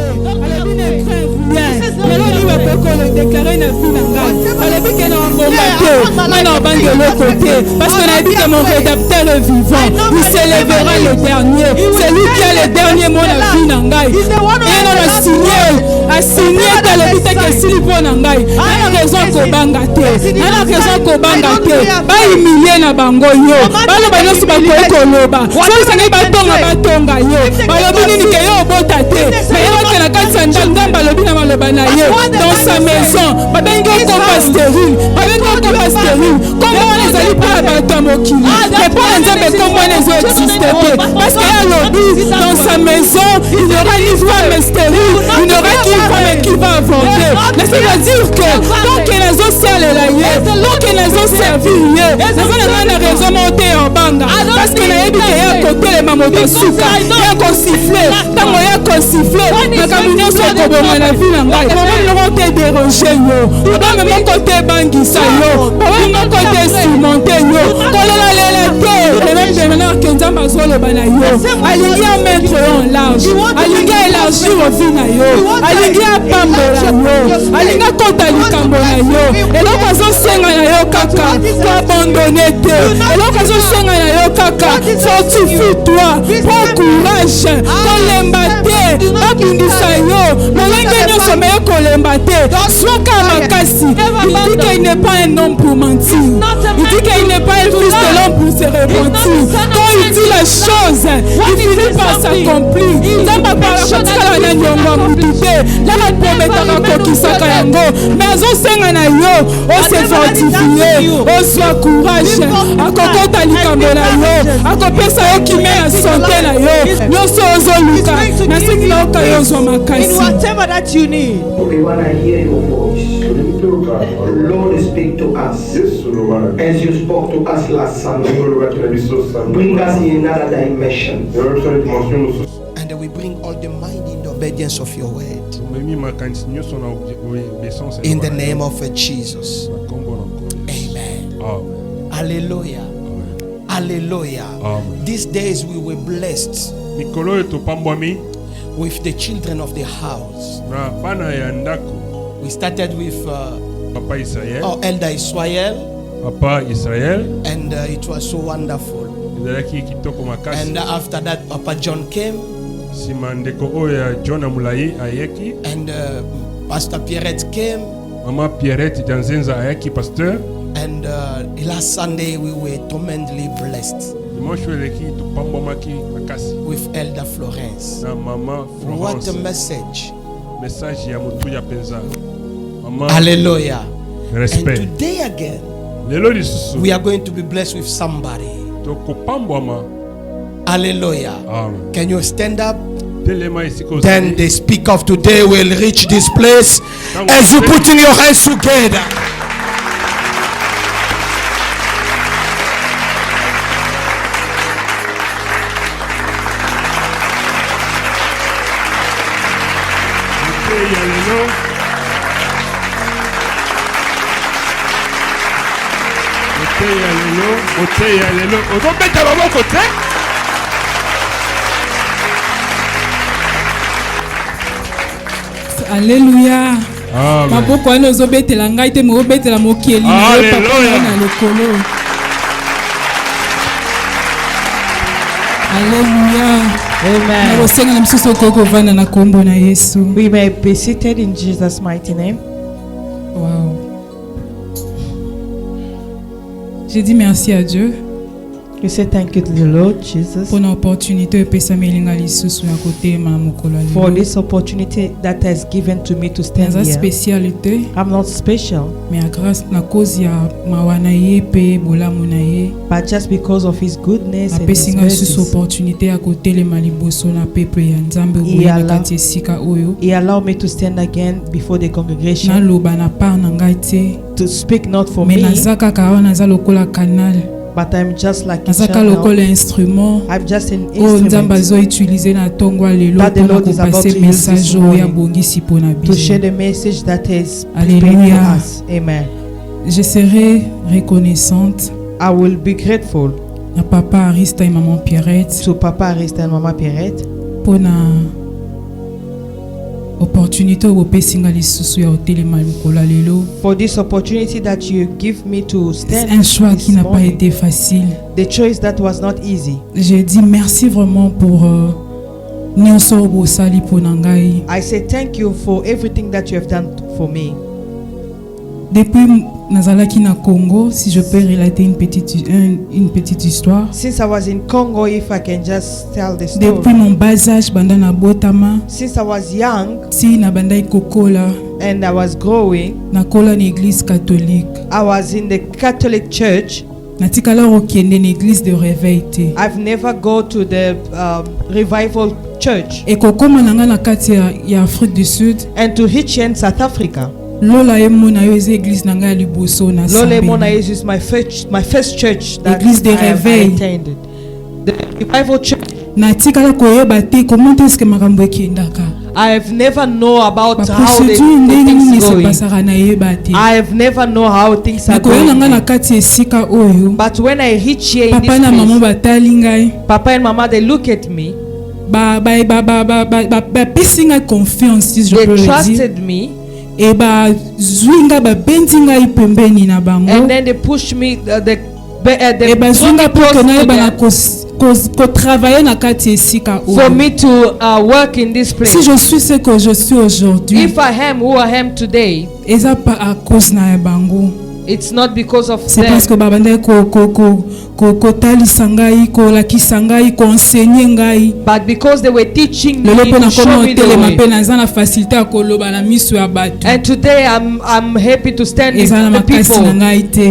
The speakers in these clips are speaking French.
alobi ne craindre rien lelo liba pekolo déclaré na vie na ngai alobi ke na ngomba te nga na obanga eloko te parce que na dit que mon rédempteur est vivant il s'élèvera le dernier c'est lui qui a le dernier mot na vie na ngai et non a signé te alobi te ke sili mpo na ngai ana raison kobanga te ana raison kobanga te bahumilie na bango yo baloba nyonso bakoki koloba soki batonga yo balobi nini ke yo obota te mais ye bakela na kati ya nzambe alobi na maloba na ye dans sa maison babengi okomba stérile kombo wana ezali mpo na bato ya mokili mais mpo na nzambe kombo wana ezoexiste te parce que ye alobi dans sa maison il n'y aura ni femme stérile il n'y aura qu'une femme qui va avorter mais ça veut dire que tant que nazosalela ye tant que nazoservir ye naza na ngai na raison moko te ya obanga parce que nayebi ke ye akotelema moto suka ye akosifle ntango ye akosifle makambo nyonso ekobonga na vi na ngai problème moko te dérange yo problème moko te ebangisa yo problème moko te surmonte yo kolelalela te maintenant ke nzambe azoloba na yo alingi amettre yo en large alingi aélargir ovi na yo alingi apambola yo alingi akota likambo na yo eloko azosenga na yo kaka koabandone te eloko azosenga na yo kaka fortifie toi prends courage kolemba te babundisa yo molenge nyonso meye kolemba te soka makasi il dit qu'il n'est pas un homme pour mentir il dit qu'il n'est pas un fils de l'homme pour se repentir quand il dit la chose il finit par s'accomplir nzambe akotikala na niongo ya mutu te nanga prometaka kokisaka yango mais azosenga na yo ose fortifie ozwa courage akokota likambo na yo akopesa yo kime ya sante na yo nyonso ozoluka nasengi nayoka yo ozwa makasi. Whatever that you need. We want to hear your voice. Lord, speak to us as you spoke to us last Sunday. Bring us in another dimension. And we bring all the mind in the obedience of your word. In the name of Jesus. Amen. Hallelujah. Hallelujah. These days we were blessed with the children of the house. We started with Papa Israel. our elder Israel. Papa Israel. And it was so wonderful. And after that, Papa John came. And Pastor Pierrette came. Mama Pierrette Janzenza ayaki pasteur. And last Sunday we were tremendously blessed with Elder Florence. What a message. Hallelujah. Respect. And today again we are going to be blessed with somebody. Hallelujah. Amen. Can you stand up? Then the speaker of today will reach this place as you put in your hands together. Alléluia. Maboko wana ozobetela ngai te mobetela mokeli na lekolo. Alléluia. Amen. We may be seated in Jesus' mighty name. Wow. J'ai dit merci à Dieu. You say thank you to the Lord Jesus for this opportunity that has given to me to stand here. I'm not special, but just because of His goodness and His mercies, He allowed me to stand again before the congregation to speak not for me, but I'm just like a channel. I'm just an instrument that the Lord is about to use this morning to share the message that is prepared for us. Amen. Je serai reconnaissante. I will be grateful à Papa Arista et Maman Pierrette. To Papa Arista and Mama Pierrette. Pour opportunité opesinga lisusu ya otelema likola lelo. For this opportunity that you give me to stand. Un choix qui n'a pas été facile. The choice that was not easy. Je dis merci vraiment pour nyonso bosali pona ngai. I say thank you for everything that you have done for me. Depuis nazalaki na Congo, si je peux relater une petite histoire. Since I was in Congo, if I can just tell the story. Depuis mon bas âge banda na botama. Since I was young. Si na banda kokola. And I was growing. Nakola na église catholique. I was in the Catholic church. Natikala okende na église de réveil te. I've never go to the revival church. Et kokoma nanga na kati ya Afrique du Sud. And to reach in South Africa. Lola emona yo église nanga liboso na Lola emona is my first church that église de réveil. attended. The revival church. Natikala koyeba te comment est-ce que makambo ekendaka. I have never know about how the things going. I have never know how things are going. But when I reach here in this place, Papa and Mama, they look at me. They trusted me. And then they pushed me. They for me to work in this place. Si je suis ce que je suis aujourd'hui, if I am who I am today, it's not because of c'est them. parce que babande ko talisangai ko lakisangai ko enseigner ngai. But because they were teaching me, to show me the way. facilité akoloba na miso ya bato. And today I'm happy to stand with the people.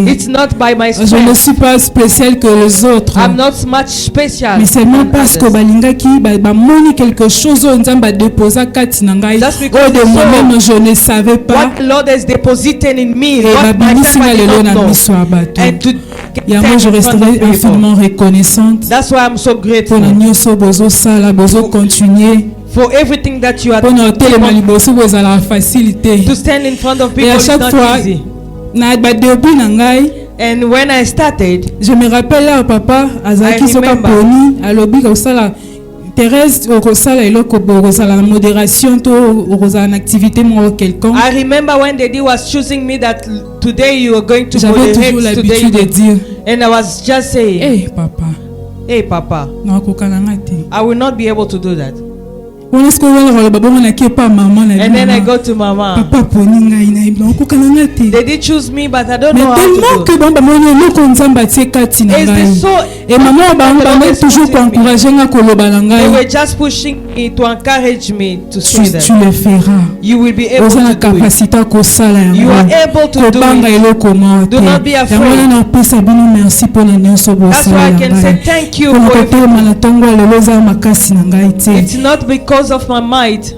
It's not by my strength. Je ne suis pas spécial que les autres. I'm not much special. Mais seulement parce que balingaki ba moni quelque chose nzamba déposa kati na ngai. Oh de moi-même je ne savais pas. What the Lord has deposited in me. And to moi je resterai infiniment reconnaissante. That's why I'm so grateful. For everything that you are doing. To stand in front of people is not easy. And when I started, je me rappelle papa azaki soka poni alobi ko sala Thérèse okosala eloko bokosala modération to okosala activité mo quelqu'un. I remember when Daddy was choosing me that today you are going to moderate. J'avais toujours l'habitude de dire. And I was just saying, hey papa. Hey papa. I will not be able to do that. And then I go to Mama. They did choose me, but I don't know how to do. They were just pushing me to encourage me to say that. You will be able to do it. You are able to do it. Do not be afraid. That's why I can say thank you for it. It's not because of my might.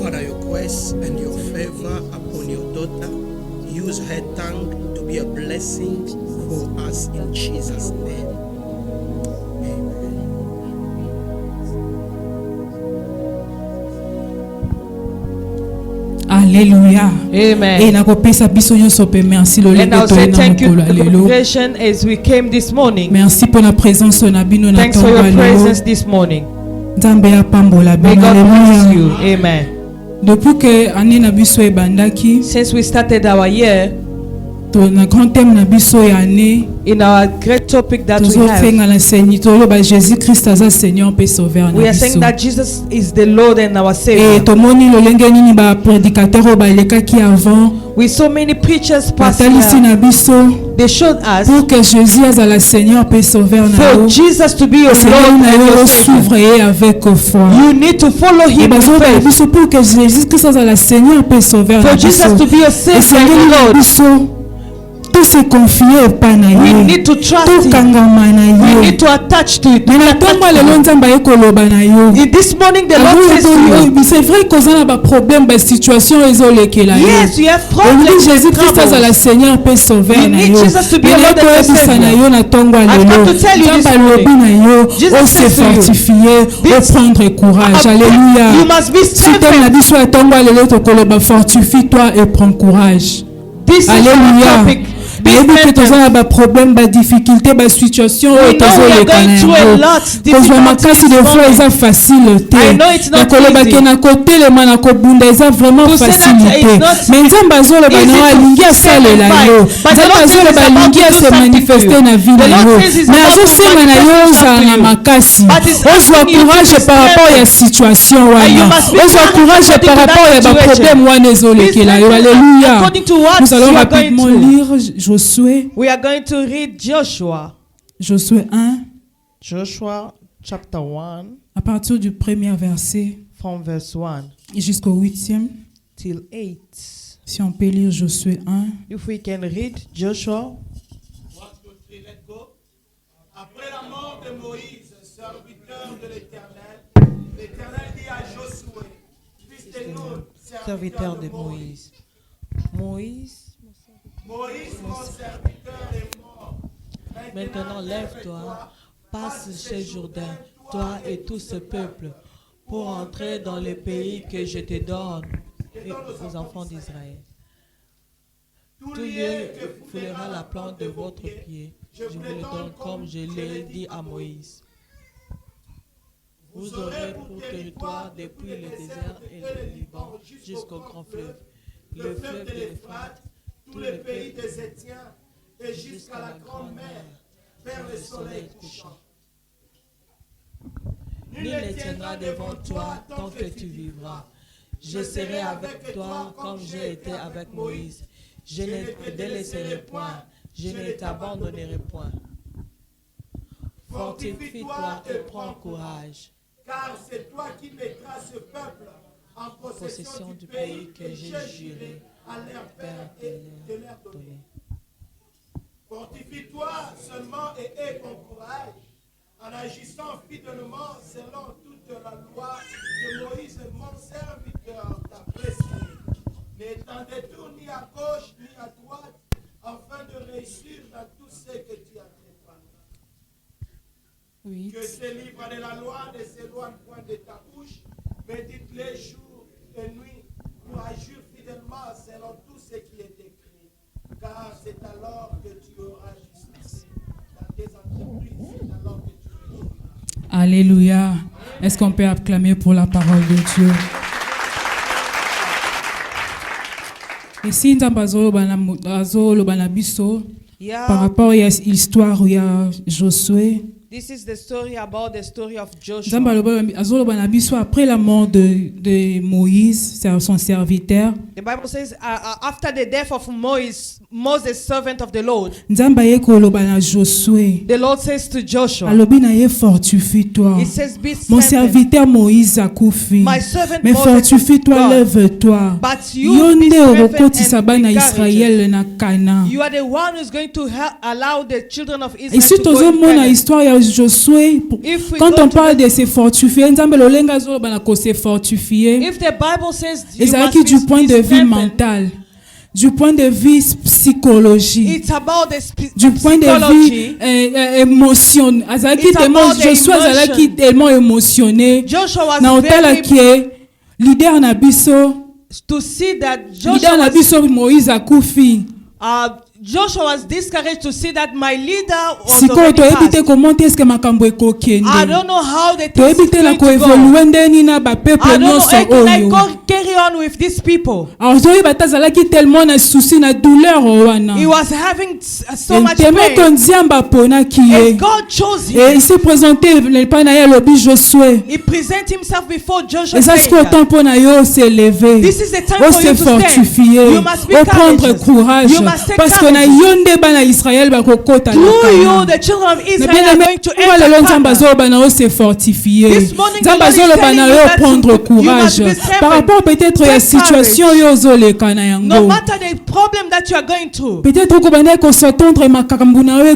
Father, your grace and your favor upon your daughter. Use her tongue to be a blessing for us in Jesus' name. Alléluia. Amen. Et nakopesa biso nyonso pe merci lo and I'll say thank you for the congregation as we came this morning. Merci pour la présence na bino na thanks for your presence this morning. Nzambe apambola may God bless you. Amen. Depuis que année na biso ebandaki, since we started our year, to na grand thème na biso ya année, in our great topic that we have, Jésus Christ as Seigneur pe sauveur na biso. We are saying that Jesus is the Lord and our Savior. Et to moni lo lenge nini ba prédicateur o ba lekaki avant. With so many preachers passing, they showed us pour que Jésus as la Seigneur pe sauveur na for Jesus to be your Lord and your Savior. Avec foi. You need to follow Him with faith. Pour que Jésus Christ as la Seigneur pe sauveur na biso. For Jesus to be your Savior and Lord. Tout se confier pas na we need to trust Him. We need to attach to it. In this morning the Lord says to you, c'est vrai qu'on a un problème, une situation isolée. Yes, you have problems. Jésus Christ est le Seigneur peut sauver. You need Jesus to be your Lord and Savior. I've come to tell you this morning. Jesus says to you, prendre courage. Alléluia. You must be strengthened. Fortifie-toi et prends courage. This is our topic. nayebi ke tozala baproblème badifficulté basituation oyo tozoleka na yango kozwa makasi de fois eza facile te na kolobake na kotelema na kobunda eza vraiment facile te mais nzambe azoloba na yo alingi asalela yo nzambe azoloba alingi ase manifeste na vie na yo mais azosenga na yo ozala na makasi ozwa courage par rapport ya situation wana ozwa courage par rapport ya baproblème wana ezolekela yo. Alléluia. Nous allons rapidement lire Josué. We are going to read Joshua. Josué 1. Joshua chapter 1. À partir du premier verset. From verse 1. Jusqu'au 8e. Till 8. Si on peut lire Josué 1. If we can read Joshua. Après la mort de Moïse, serviteur de l'Éternel, l'Éternel dit à Josué, fils de Nun, serviteur de Moïse. Moïse, mon serviteur est mort. Maintenant, lève-toi, passe ce Jourdain, toi et tout ce peuple, pour entrer dans le pays que je te donne et aux enfants d'Israël. Tout lieu que foulera la plante de votre pied, je vous le donne comme je l'ai dit à Moïse. Vous aurez pour territoire depuis le désert et le Liban jusqu'au grand fleuve, le fleuve de l'Euphrate, tous les pays des Étiens et jusqu'à la grande mer, vers le soleil couchant. Nul ne tiendra devant toi tant que tu vivras. Je serai avec toi comme j'ai été avec Moïse. Je ne te délaisserai point, je ne t'abandonnerai point. Fortifie-toi et prends courage. Car c'est toi qui mettras ce peuple en possession du pays que j'ai juré à leur père et de leur donner. Fortifie-toi seulement et aie bon courage, en agissant fidèlement selon toute la loi que Moïse, mon serviteur, t'a prescrite. Ne t'en détourne ni à gauche ni à droite, afin de réussir dans tout ce que tu as préparé. Que ces livres de la loi ne s'éloignent point de ta bouche, médite-les jour et nuit pour agir fidèlement selon tout ce qui est écrit. Car c'est alors que tu auras justice dans tes entreprises, c'est alors que tu réussiras. Alléluia. Est-ce qu'on peut acclamer pour la parole de Dieu? Et si nous par rapport à l'histoire où il y a Josué, this is the story about the story of Joshua. Après la mort de Moïse, son serviteur, The Bible says after the death of Moses, servant of the Lord, the Lord says to Joshua, fortifie-toi. He says, be Mon strengthened. serviteur Moïse a couffé. My servant Mais Moses fortifie-toi, is gone. lève-toi. But you be strengthened and be Israël na Canaan. You are the one who's going to allow the children of Et Israel si to tu go in as Canaan. histoire ya Josué, If we quand go on to parle de se fortifier, nzambe lolenga zo bana ko se fortifier. If the Bible says you Ezalaki must du point be de vue strengthened, mental, du point de vue psychologique, it's about the du point de vue émotion. Azalaki It's tellement about the Josué azalaki emotion. tellement émotionné. Joshua was Na otala very qui leader na biso, to see that leader na biso Moïse akufi. Joshua was discouraged to see that my leader was Siko already toyebi te passed. comment est-ce que makambo ekokende. I don't know how the things Toyebi te na is ko going to go. évoluer ndeni na ba peuple I don't know nyonso how can I oyo. carry on with these people. Alors toyebi batazalaki tellement na souci na douleur wana. He was having so much Tellement pain. que Nzamba ponaki And ye. God chose Et him. il s'est présenté le panaye lobi Josué. He presented himself before Joshua. Et ça c'est qu'au temps pour na yo s'élever. This is the time O for you se to stand. fortifier. You must be O prendre courageous. courage. You must take Parce que na courage. yonde bana Israël ba kokota na Through you, Canaan. the children of Mais Israel bien are aimé, going to moi le enter Nzamba Canaan. zo bana o se fortifier. This morning, the Nzamba Lord is zo le telling bana you yo that prendre you courage. must be strengthened. Par rapport peut-être à la Take situation courage. yo zo le kana No yango. matter the problem that you are going through. Peut-être qu'on va qu'on s'entendre makambo na yo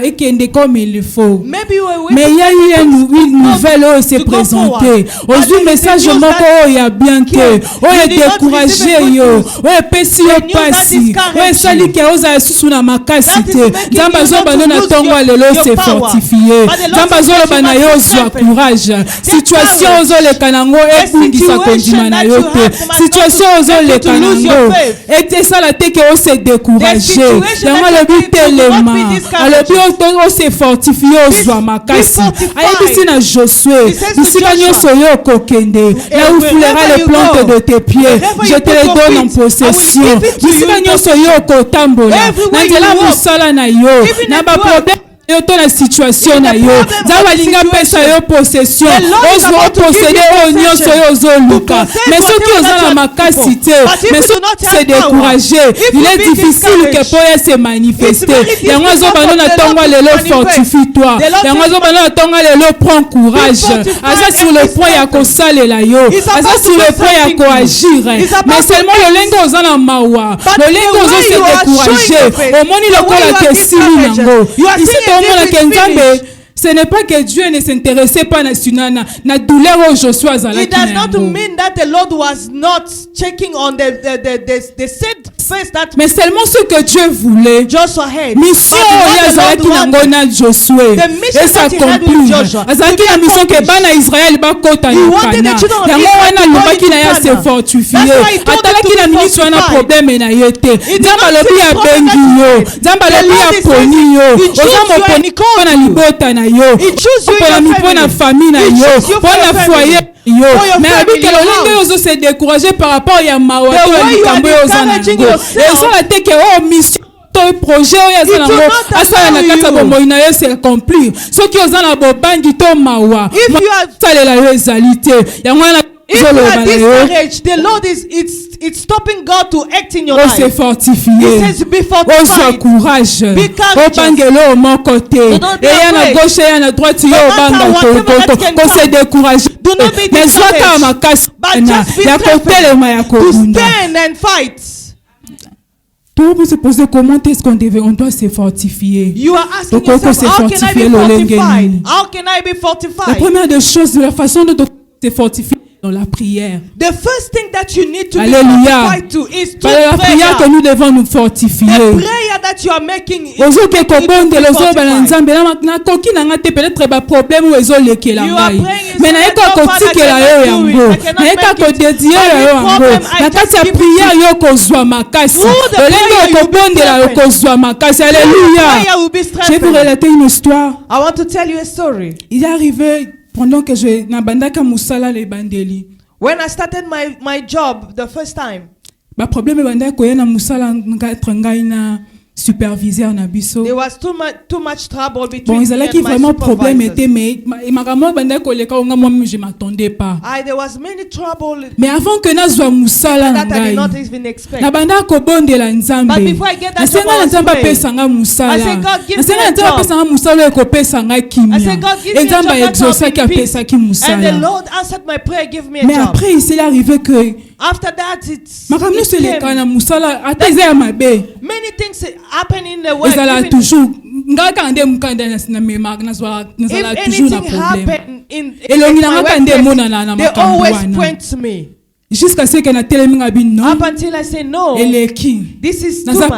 ekende comme il faut. Maybe you were Mais il y a eu une nouvelle qui s'est présentée. Aujourd'hui, message moko ya bien te. O est découragé yo. O est pessi yo passi. O est sali ke oza ya susu na makasi te. Nzambe azoba na ntongo lelo se fortifier. Nzambe azoloba na yo zwa courage. Situation ozoleka nango ekungisa kondima na yo te. Situation ozoleka nango etesala te ke ose décourager. Yango alobi telema. Alobi ose fortifier ozwa makasi. Ayebisi na Josué. Bisika nyonso yo kokende. Là où foulera les plantes de tes pieds, je te les donne en possession. Bisika nyonso yo kotambola. Na nzela mosala na yo. Na ba problème yo to la situation na yo. Nzambe alinga pesa yo possession. Ozo posséder o nyonso yo ozoluka. Mais soki ozala makasi te, mais soki se décourager, il est difficile que poya se manifester. Yango azobana na tongo lelo fortifie-toi. Yango azobana na tongo lelo prends courage. Aza sur le point ya kosalela yo. Aza sur le point ya koagir. Mais seulement le lengo ozana mawa. Le lengo ozo se décourager. Omoni lokola kesili nango. Ce n'est pas que Dieu ne s'intéressait pas na douleur au Joshua zalaki. It does not mean that the Lord was not checking on the sad face that. Mais seulement ce que Dieu voulait. Joshua had. Mission ya zalaki nango na Josué. Et ça conclut. Azalaki na mission que bana Israël ba kota na Kana. Yango wana lobaki na ya se fortifier. Atalaki na ministre na problème na yete. Nzamba lobi ya bengi yo. Nzamba lobi ya poni yo. Ozamo poni ko na libota na yo. Pour la famille na yo, pour la foyer yo. Mais avec le lingue ozo se décourager par rapport à mawa to likambo ozanango. Et ça la teke oh mission to projet oyo azanango asala na kata bombo ina yo se accomplir. Ce qui ozana bobangi to mawa. If you are salela yo ezalité. Yango na if you are discouraged, the Lord it's stopping God to act in your life. Se fortifier. He says be fortified. Courage. Be courageous. Bangelo mon côté. Et ya na gauche et ya na droite yo banga ko se décourager. Do not be discouraged. But just be to stand and fight. Tout peut se poser comment est-ce on doit se fortifier. You are asking yourself, how can I be fortified? How can I be fortified? La première des choses, la façon dont se fortifier dans la prière. The first thing that you need to be fortified to is to la prière que nous devons nous fortifier. The prayer that you are making is to be peut-être ba problème ou ezo lekela ngai. Mais na eko kotikela yo yango. Na eko kodedier yo yango. Na kati ya prière yo kozwa makasi. Olengo kobondela yo kozwa makasi. Alléluia. Je vais vous relater une histoire. I want to tell you a story. Il est arrivé pendant que je nabandaka musala le bandeli. When I started my job the first time. Ba problème bandaka koyena musala ngai na superviseur na biso. There was too much trouble between me and my vraiment problème était mais makambo bandaka koleka nga moi je m'attendais pas. There was many trouble. Mais avant que na zwa musala that I did not even expect. Na bandaka kobondela nzambe. But before I get that job, I nzamba pesa nga musala. I said God give me a job. Pesa nga musala ko pesa nga kimia. I said God give me a job. Nzamba exauça ki pesa ki musala. And the Lord answered my prayer, give me a mais job. Mais après il s'est arrivé que after that it's makamno se le kana musala ateze ya mabe. Many things happen in the world. Ezala toujours ngaka nde mukanda na mema na zwa nazala toujours na problème. Elongi na ngaka nde mona na makambo wana. They always point to me. Jusqu'à ce que na teleminga bin non. Up until I say no. Eleki. This is too much.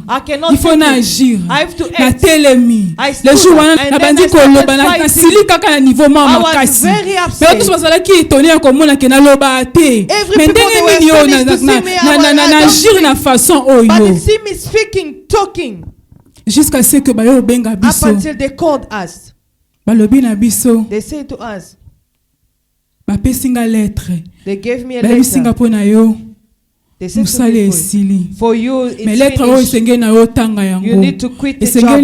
I cannot. Il faut agir. I have to act. Na telemi. Le jour wana na bandi ko loba na sili kaka na niveau mama kasi. Mais tous basala ki étonné ko mona ke na loba te. Mais ndenge nini yo na agir na façon oyo. But they see me speaking, talking. Jusqu'à ce que ba yo benga biso. Up until they called us. Balobi na biso. They say to us. Ba pesinga lettre. They gave me a letter. They said for you it's finished. You need to quit the job.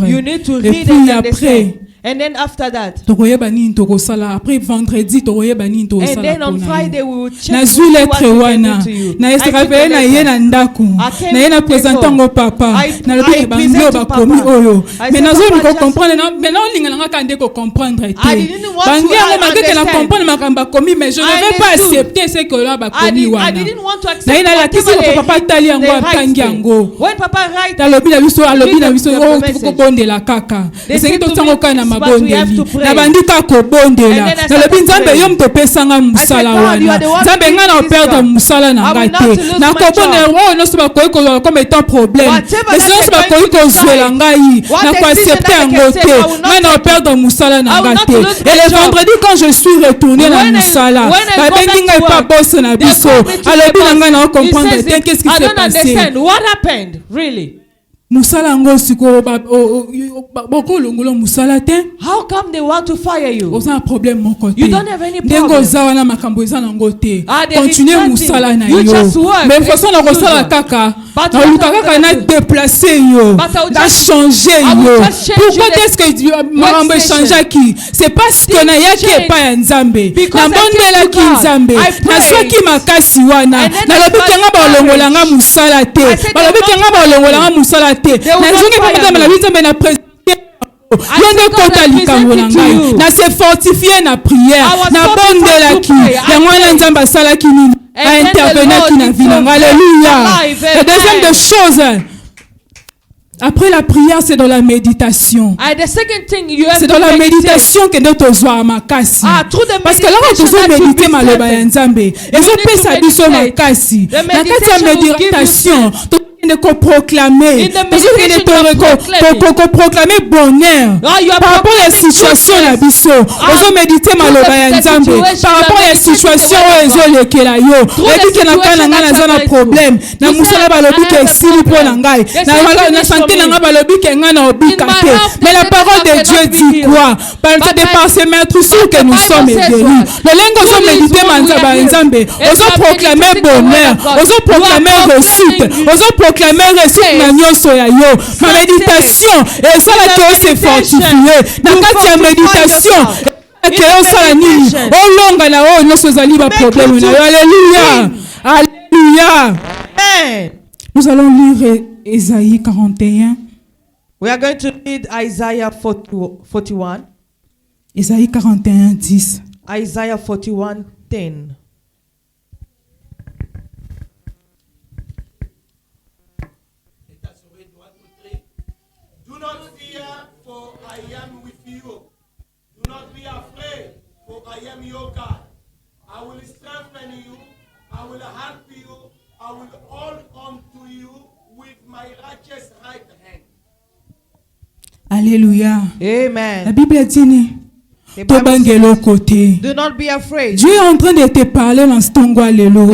You need to read and understand. And then after that, après vendredi, and then on Friday we will check what we do to you. Na rappelé na yena ndaku. Na yena présentant ngo papa. Na lobi banglo ba komi oyo. Mais nazo ko comprendre na mais non linga nga kande ko comprendre te. Bangi ngo mageke na comprendre makamba komi mais je ne vais pas accepter ce que là ba komi wana. I didn't want to accept. Na ina la kisi ko papa tali yango akangi yango. When papa write. Ta lobi na biso o ko bondela kaka. Esengi to tsango kana mabondeli nabandika kobondela nalobi nzambe yo mtopesanga musala wana nzambe nga na operdre musala na nga te nakobondela oyo nyonso bakoki kozwala comme étant problème esi nyonso bakoki kozwela ngai nakoaccepte yango te nga na operdre musala na nga te et le vendredi quand je suis retourné na musala babengi ngai pa boss na biso alobi na ngai na comprendre te qu'est-ce qui s'est passé. What happened really? Musala yango sikoyo bokolongola musala te. How come they want to fire you? Oza problème moko te. You don't have any problem. Ndengo oza wana makambo eza nango te. There is Continue nothing. musala na You yo. just work. Mais façon na kosala kaka. Na luka kaka na déplacer yo. Na changer yo. Pourquoi est-ce que makambo changeaki? C'est parce que na yaki epa ya Nzambe. Na bondela ki Nzambe. Na soki makasi wana. Na lobi kanga balongola nga musala te. Balobi kanga balongola nga musala te. Na nzongi pa madame la Nzambe na président yonde kota likambo na ngai na se fortifier na prière na bondelaki yango wana Nzambe asalaki nini intervenaki na vie na ngai. Alléluia. La deuxième des choses après la prière, c'est dans la méditation. C'est dans la méditation que nous devons makasi. Parce que là, on doit méditer maloba ya Nzambe. Et je peux s'abisso makasi. Dans cette méditation, de proclamer bonheur par rapport à la situation la biso ozo méditer maloba ya Nzambe par rapport à la situation ozo lekela yo ebi ke na kana ngana za na problème na musala balobi ke sili po na ngai na santé na nga balobi ke ngana obika te mais la parole de Dieu dit quoi par ses maîtres sûr que nous sommes guéris le lengo ozo méditer manzaba ya Nzambe ozo proclamer bonheur ozo proclamer réussite ozo proclamer réussite na nyonso ya yo ma méditation et ça la que c'est fortifié na kati ya méditation que osala nini olonga na oyo nyonso ezali ba problème na yo. Alléluia. Alléluia. Nous allons lire Ésaïe 41. We are going to read Isaiah 41. Ésaïe 41 10. Isaiah 41 10. Do not fear, for I am with you. Do not be afraid, for I am your God. I will strengthen you. I will help you. I will hold on to you with my righteous right hand. Alléluia. Amen. La Bible dit Do not be afraid. Dieu est en train de te parler dans ce tongo allélo.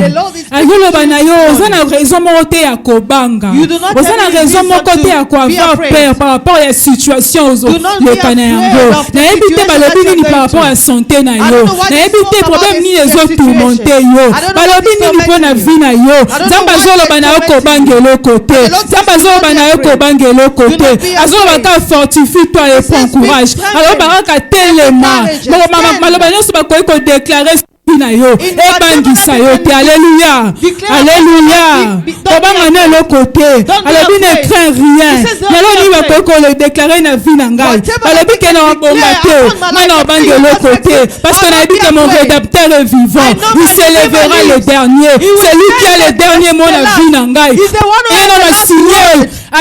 Allélo banayo, ozana raison moté ya kobanga. Ozana raison moté ya ko avoir peur par rapport à la situation ozo le kanayango. Na ebité balobi ni par rapport à santé na yo. Na ebité problème ni les autres tourmenter yo. Balobi ni po na vie na yo. Zamba zolo banayo kobangelo côté. Zamba zolo banayo kobangelo côté. Azolo baka fortifie toi et prends courage. Alors baraka telema maloba nyonso bakoki kodéclare na yo ebangisa yo te. Alléluia. Alléluia. Tobanga na eloko te alobi ne crains rien lelo ni bakoki kodéclare na vie na ngai balobi ke na obonga te ngai na obanga eloko te parce que nayebi que mon rédempteur est vivant. Il s'élèvera le dernier. C'est lui qui a le dernier mot na vie na ngai eno na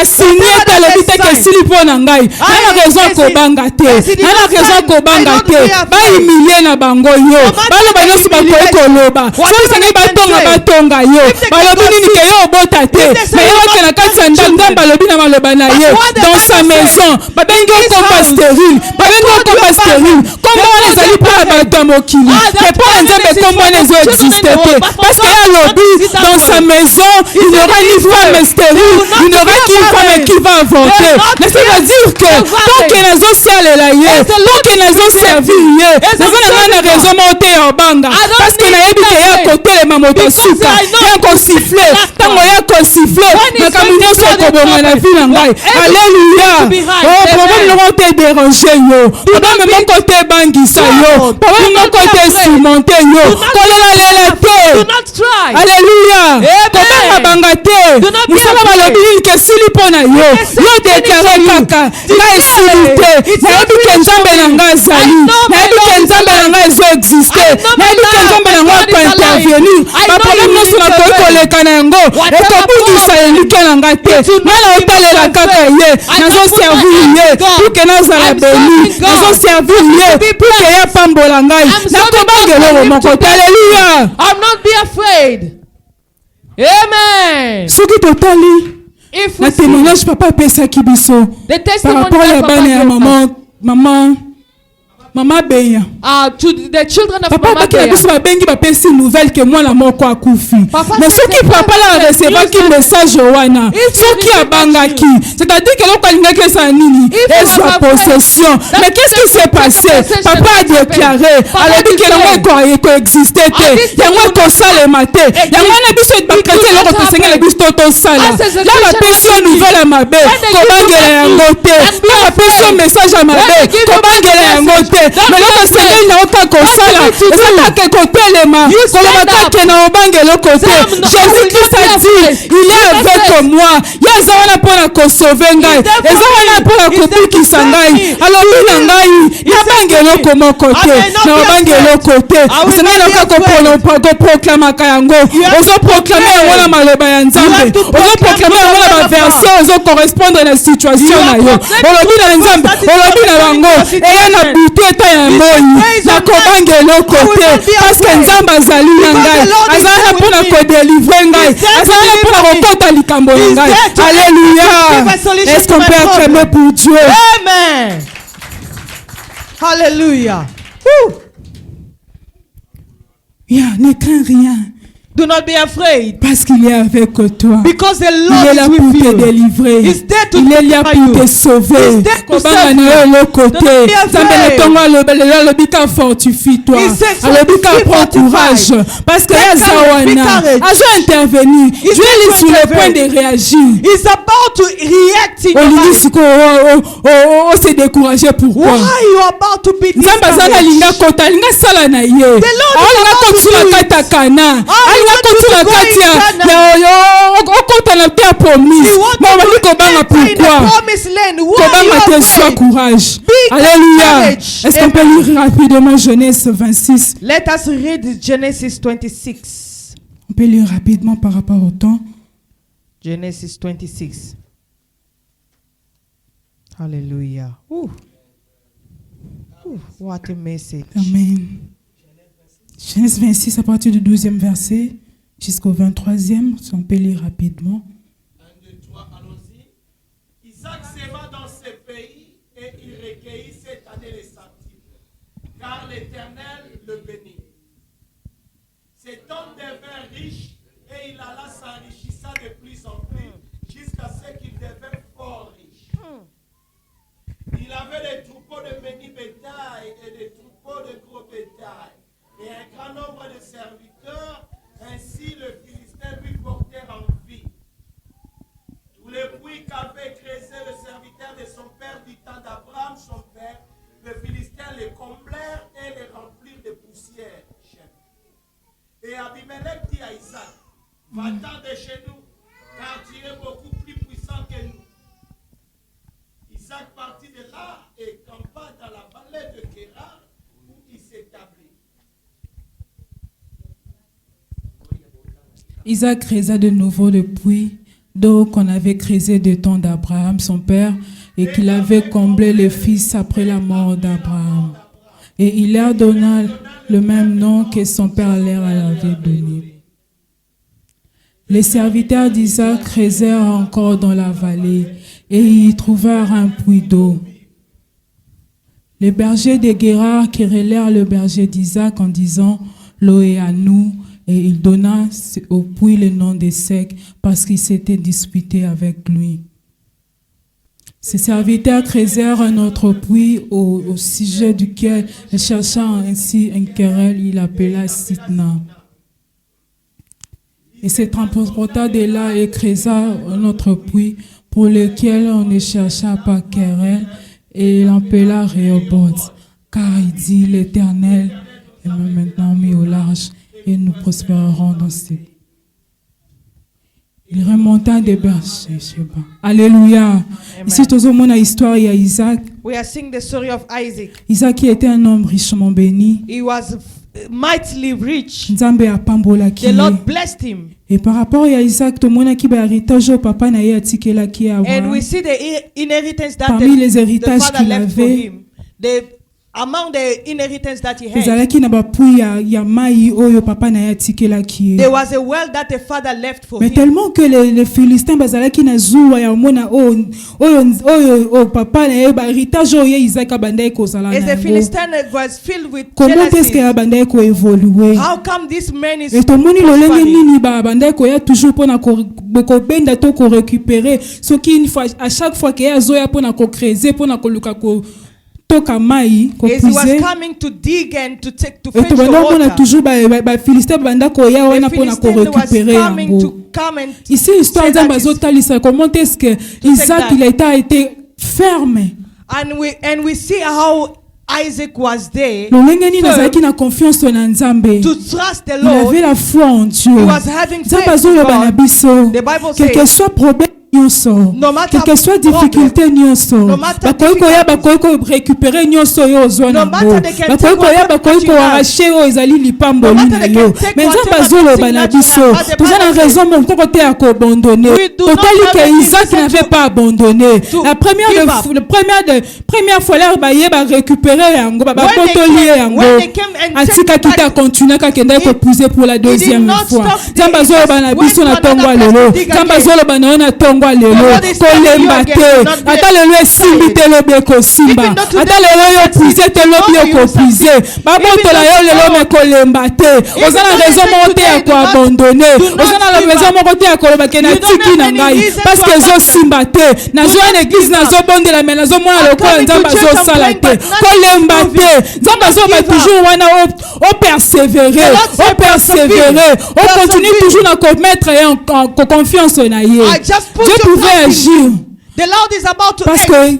signé talobi te ke sili mpo na ngai nana raison kobanga te nana raison kobanga te bahumilie na bango yo baloba nyonso bakoki koloba soki batonga yo balobi nini ke yo obota te mais yoke na kati ya ndambe balobi na maloba na ye dans sa maison babengi okomba stérile babengi okomba stérile kombo wana ezali mpo na bato ya mokili mais mpo na Nzambe kombo wana ezoexiste te parce que alobi dans sa maison il n'y aura ni femme stérile il n'y aura qu'une femme qui va avorter. Mais ça veut dire que tant que les gens servent la yé, tant que les gens servent yé, nous avons une raison montée en banga. Parce que la yébi qui est à côté les mamoto souka, il y a encore sifflé, tant qu'il y a encore sifflé, mais comme nous sommes comme on a vu l'angai. Alléluia. Oh, problème nous ont été dérangés yo. Problème mon côté bangisa yo. Problème mon côté cimenté yo. Kolela lela te. Alléluia. Comment banga te. Nous sommes à la Bible que si mpona yo déclare kaka nga esili te nayebi ke nzambe na nga azali nayebi ke nzambe na nga ezoexiste nayebi ke nzambe na nga akointervenir baproblème nyonso nakoki koleka na yango ekobungisa elike na nga te nga naotalela kaka ye nazoservir ye puke nazala beni nazoservir ye puke ye apambola ngai nakobangeloko moko te. Alleluia. I'm not be afraid. Amen. Soki totali na témoignage papa apesaki biso par rapport ya bana ya Maman Beya. To the children of Papa Mama Beya. Papa bengi bapesi nouvelle que moi la moko akufi. Mais soki papa la recevaki message wana, soki abangaki, c'est-à-dire que l'on kalingaki sa nini, et sa possession. Mais qu'est-ce qui s'est passé? Papa a déclaré, alors dit que l'on coexistait, yango ko sale maté. Yango na biso bakati loko tosenga le biso to sala. Là la pétion nouvelle à mabe, ko bangela yango te. Là la pétion message à mabe, ko bangela yango te. Mais là Seigneur na oka ko sala, ezaka ke ko telema, ko lobaka ke na obangela côté. Jésus-Christ a dit, il est avec moi. Yaza wana pona ko sauver ngai. Eza wana pona ko bikisa ngai. Alors bina ngai, na bangela ko mo côté. Na bangela côté. Seigneur na oka ko proclamer kayango. Ozo proclamer yango na maloba ya Nzambe. Ozo proclamer yango na version ozo correspondre na situation na yo. Olobi na Nzambe, olobi na bango. Eya na butu eta ya moi. Na kobangela côté parce que Nzambe azali na ngai. Azali pona ko délivrer ngai. Azali pona ko kota likambo na ngai. Alléluia. Est-ce qu'on peut acclamer pour Dieu? Amen. Hallelujah. Ne crains rien. Do not be afraid. Parce qu'il est avec toi. Because the Il Lord est là is pour with te you. délivrer. He's there to Il est là deliver pour te you. sauver. He's there to save you. côté. Fortifie-toi. He says, Alobika prends courage. Parce que Yazawana a intervenu. Dieu est sur le point de réagir. He's about to react in your life. On s'est découragé. Pourquoi? Why you are about to be discouraged? The Lord is about to do He wants to courage. Alléluia. Est-ce qu'on peut lire rapidement Genèse 26? Let us read Genesis 26. On peut lire rapidement par rapport au temps. Genesis 26. Hallelujah. What a message. Amen. Genèse 26 à partir du 12e verset jusqu'au 23e. On peut lire rapidement. 1, 2, 3, allons-y. Isaac s'éva dans ce pays et il recueillit cette année les centiples, car l'Éternel le bénit. Cet homme devint riche et il alla s'enrichissant de plus en plus jusqu'à ce qu'il devint fort riche. Il avait des troupeaux de béni bétail et des troupeaux de gros bétail et un grand nombre de serviteurs. Ainsi le Philistin lui portait envie. Tous les puits qu'avait creusé le serviteur de son père du temps d'Abraham, son père, les Philistins les comblèrent et les remplirent de poussière. Et Abimelech dit à Isaac, va-t'en de chez nous, car tu es beaucoup plus puissant que nous. Isaac partit de là et campa dans la vallée de Kérar, où il s'établit. Isaac creusa de nouveau le puits d'eau qu'on avait creusé du temps d'Abraham, son père, et qu'il avait comblé les fils après la mort d'Abraham. Et il leur donna le même nom que son père leur avait donné. Les serviteurs d'Isaac creusèrent encore dans la vallée et y trouvèrent un puits d'eau. Les bergers de Guérar querellèrent le berger d'Isaac en disant « L'eau est à nous ». Et il donna au puits le nom de Sec parce qu'il s'était disputé avec lui. Ses serviteurs creusèrent un autre puits au sujet duquel, cherchant ainsi un querelle, il appela Sitna. Et se transporta de là et creusa un autre puits pour lequel on ne chercha pas querelle, et il appela Rehoboth, car il dit l'Éternel est maintenant mis au large et nous prospérerons dans ces. Il remonta des berges. Alléluia. Ici, tout le monde a l'histoire de Isaac. We are seeing the story of Isaac. Isaac qui était un homme richement béni. He was mightily rich. The Lord blessed him. Et par rapport à Isaac, tout le monde qui a héritage au papa na yatike la qui a. And we see the inheritance that parmi les héritages the father qu'il left for avait. him. Among the inheritance that he had, there was a well that the father left for mais him. tellement que les Philistins bazalaki na zuwa ya mona o papa na héritage o Isaac abandai ko sala na. As the Philistine was filled with comment est-ce que abandai ko évoluer? How come this man is et to moni lolenge nini ba abandai ko ya toujours pona ko benda to ko récupérer ce qui une fois à chaque fois que ya zoya pona ko creuser pona ko luka ko as he was coming to dig and to fetch the water, ici l'histoire d'Ambazotalisa, comment est-ce que Isaac il a été ferme, and we see how Isaac was there to trust the Lord. Lord. Il avait la foi en Dieu. He was having faith in God. The Bible says, quel que soit problème, no matter quelle que soit difficulté nyonso bakoki récupérer nyonso yo ozwa na bakoki arracher o ezali lipambo na yo mais nzambe azoloba na biso toza na raison moko te ya koabandonner totali que Isaac n'avait pas abandonné la première fois là bayeba récupérer yango babotoli yango atikaki te akontinue kakenda kopouser pour la deuxième fois nzambe azoloba na biso na ntongo lelo nzambe azoloba na yo na ntongo lelo kolemba te ata lelo esimbi te lobi ekosimba ata lelo yo puise te lobi ekopuise babotola yo lelo me kolemba te oza na raison moko te ya koabandonne oza na raison moko te ya koloba ke natiki na ngai parce que ezosimba te nazwa na église nazobondela me nazomona lokola nzambe azosala te kolemba te nzambe azoba toujours wana opersévérer on continue toujours na komettre en confiance na ye. Dieu pouvait agir. The Lord is about to parce que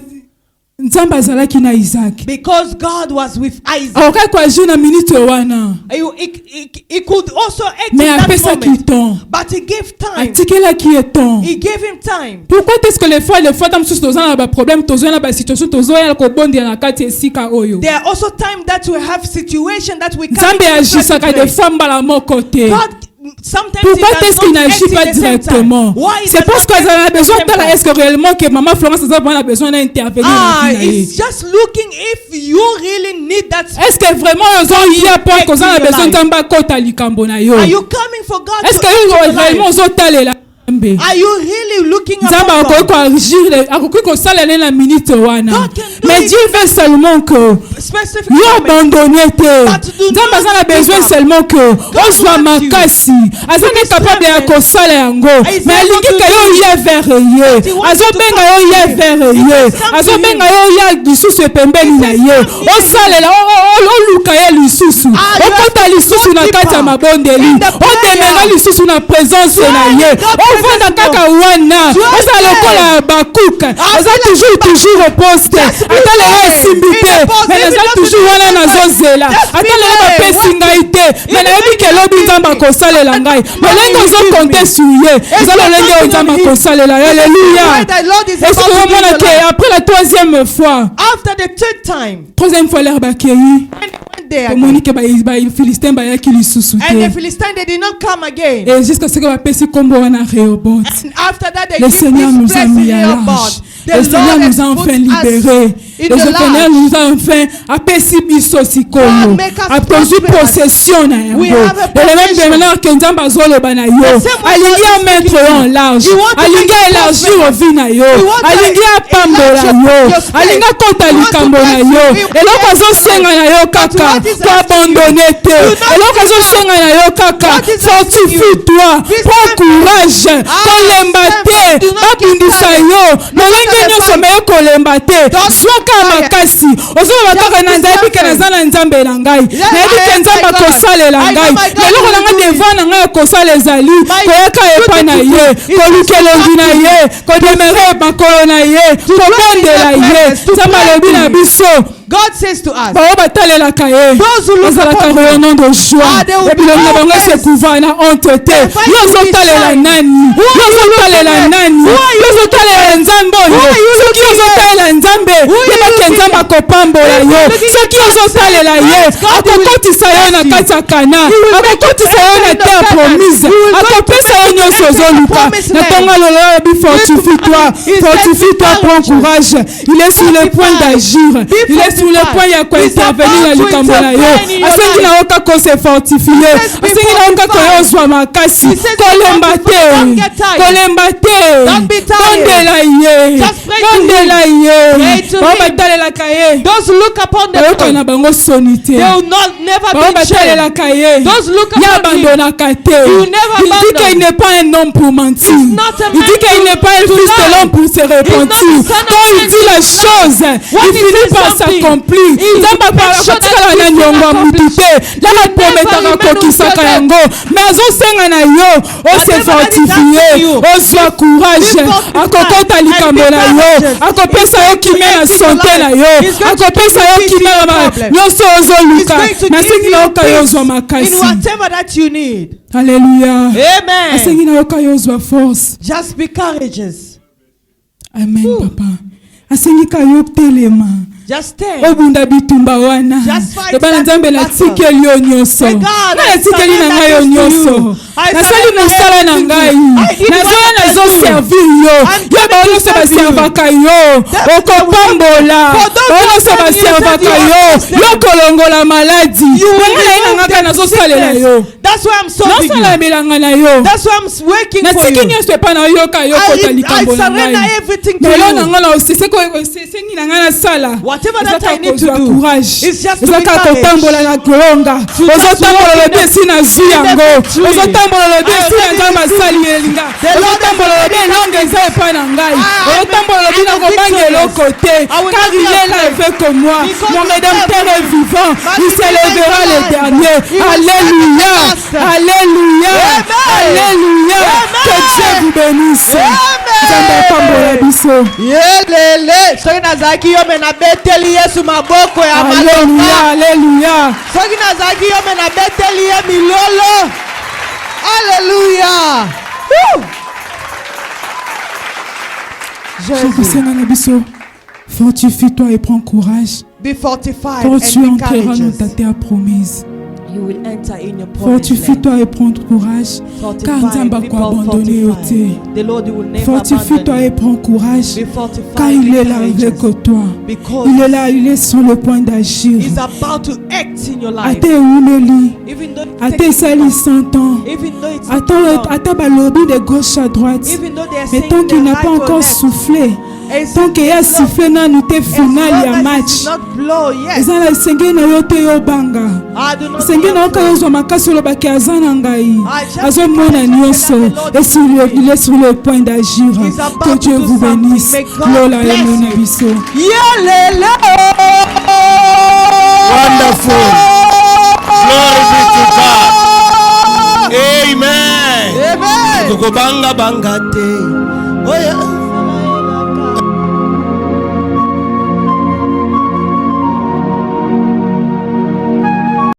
nzambe azalaki na Isaac. Because God was with Isaac. Akoki koagir na minute wana. He could also act mais in that moment. But he gave time. Atikelaki temps. He gave him time. Pourquoi est-ce que les fois mosusu toza na problème toza na situation tozoya kobondela na kati esika oyo? There are also time that we have situation that we can't. Nzambe agisaka des fois mbala moko te. Pourquoi est-ce qu'il n'agit pas directement? C'est parce qu'on a besoin de est-ce que réellement que maman Florence a besoin d'intervenir? It's just looking if you really need that. Est-ce que vraiment il y a pas qu'on a besoin d'amba kota likambo na yo? Are you coming for God? Est-ce que réellement zotale là? Are you really looking at God? Mais Dieu veut seulement que you abandonne te. Nzambe a besoin seulement que on soit makasi. Azana capable ya kosala yango. Mais alingi ka yo ya vers ye. Azobenga yo ya vers ye. Azobenga yo ya lisusu pembeni na ye. O salela o luka ye lisusu. O kota lisusu na kati ya mabondeli. O demela lisusu na présence na ye. Vanda kaka wana oza lokola bakuka oza toujours au poste ata lelo esimbi te mais naza toujours wana nazozela ata lelo bapesi ngai te mais nayebi ke lobi nzambe akosalela ngai lolenge ozokonte sur ye eza lolenge oyo nzambe akosalela. Alléluia. Est-ce que omona ke après la troisième fois troisième fois l'air bakei omoni ke bafilistin bayaki lisusu te et jusqu'à ce que bapesi kombo wana Rehoboth. Le Seigneur nous a mis à l'âge. Le Seigneur nous a enfin libérés. Le Seigneur nous a enfin apesi biso sikolo. Apesi possession na yango. Le même bonheur que Nzambe azoloba na yo. Alingi mettre en large. Alingi élargir vie na yo. Alingi apambola yo. Alingi kota likambo na yo. Eloko azosenga na yo kaka to abandonner te. Eloko azosenga na yo kaka fortifie-toi. Prends courage. Kolemba te. Babundisa yo. Lolenge nyonso me kolemba te. Zwaka makasi. Ozoba kaka na nzabi ke nazana nzambe na ngai. Nayebi ke nzambe akosalela ngai. Eloko na ngai devant na ngai akosala ezali. Koyaka epa na ye. Kolukelongi na ye. Kodemere bakolo na ye. Kobondela ye. Nzambe alobi na biso. God says to us, Bao batalela kaye. those who look Bazalaka upon au nom de joie. they will Et puis le be monde always se couvre na honte te. Yozo talela nani? Yozo talela nani? Yozo talela nzambo yo. Soki yozo talela nzambe, yebake nzamba kopambola yo. Soki yozo talela ye, akokotisa yo na kati ya kana. Akokotisa yo na terre promise. Akopesa yo nyonso ozoluka. Na tonga lolo bi fortifie-toi, prends courage. Il est sur le point d'agir. Il est sur le point ya ko intervenir na likambo na yo. Asengi na oka ko se fortifier. Asengi na oka ko yo zwa makasi. Kolemba te. Kondela ye. Baba talela kaye. those who look upon the Oka na bango sonité. they will not never Baba be talela shamed. kaye. Those who look Ya upon you, abandonna kate. you never Il dit abandon. qu'il n'est pas un homme pour mentir. not a Il man dit qu'il to- n'est pas un to fils de lie. l'homme pour se repentir. He's not the son of Quand il man dit to la lie. chose, What il he finit says par something. s'accomplir. He Nzamba makes par sure that katikala na it is nyongo accomplished. mutite. La He prometaka never kokisaka remain yango. Mais azosenga na yo, o se Whatever that is fortifier, asking you, o soit courage. be fortified Akokota likambo and be na yo. courageous. Akopesa yo kimia na He's going to santé give na you yo. life. He's going to Akopesa give yo you kimia peace in na your problem. nyonso He's ozoluka. going to Na give singi na you oka yo zwa peace in makasi. whatever that you need. Alléluia. Amen. Asengi na oka yo zwa force. Just be courageous. Amen, papa. Asengika yo telema. Just stand. Obunda bitumba wana. Just fight Loba na that Nzambe na battle. tikeli yo nyonso. Say, God, Na I tikeli na surrender ngai yo this to nyonso. you. I Nasali surrender mosala na everything to ngai. you. I give Nazoya what I nazo do. servir yo. I'm Yo coming ba to nyonso serve you. baservaka yo. That's Okopambola. For those Ba who nyonso serve you, baservaka you yo. serve them. Yo kolongola maladi. You will Ngai na remove ngaka them nazosalela sickness. yo. That's why I'm serving Nasala you. belanga na yo. That's why I'm working for Natiki you. nyonso epa na yoka yo kota I likambo na surrender ngai. everything to Lelo na you. nga na osengi na nga nasala. Whatever that Ezaka I need to kozwa do courage. is just to be Ezaka courage. kotambola na kolonga. Ozotambola walk in lobi the- esi na zwi in the yango. victory. Ozotambola lobi I esi na already nzambe received asali elinga. the Lord Ozotambola has lobi already elonga eza epai na ngai. Ozotambola lobi I'm nakobanga victorious. eloko te. I will Car not be il est là afraid. avec moi. Because Mon the rédempteur devil est vivant. my Il s'élèvera Redeemer le is dernier. alive. He will Alléluia. stand at the last. Alléluia. Amen. Alléluia. Amen. Que Dieu vous bénisse. Amen. Nzambe apambola biso. Yelele. Soki nazalaki yo me nabeteli Yesu maboko ya Alléluia, maloba. alléluia. Soki nazalaki yo me nabeteli ye milolo. Alléluia. Woo. Jésus. Jean na biso. Fortifie-toi et prends courage. Be fortified Quand and tu be entreras dans courageous. ta terre promise. You will enter in your promised land. Fortifie-toi et prends courage. Car Nzamba Be ko abandonné au te. The Lord will never Fortifie-toi abandon et prends courage. you. Be fortified, Car il be est là courageous. avec toi. Because Il est là, il est sur le point d'agir. He's about to act in your life. Ate umeli. Even though it Ate takes sali long. 100 ans. Even though it's Ata balobi de gauche à droite. even though they are Mais saying tant qu'il the n'a right pas or encore left, soufflé, as tant qu'il y a sifflé na nous te as final long ya as match. it's not blow yet. Eza na esenge na yo te yo banga. I do not esenge na yo ka know. yozwa makasi olobaki aza na ngai azomona nyonso il est sur le point d'agir. Que Dieu vous bénisse. Lola emona biso. Yalele. Wonderful. Glory be to God. Amen. Amen. Tukubanga banga te. Oh yeah.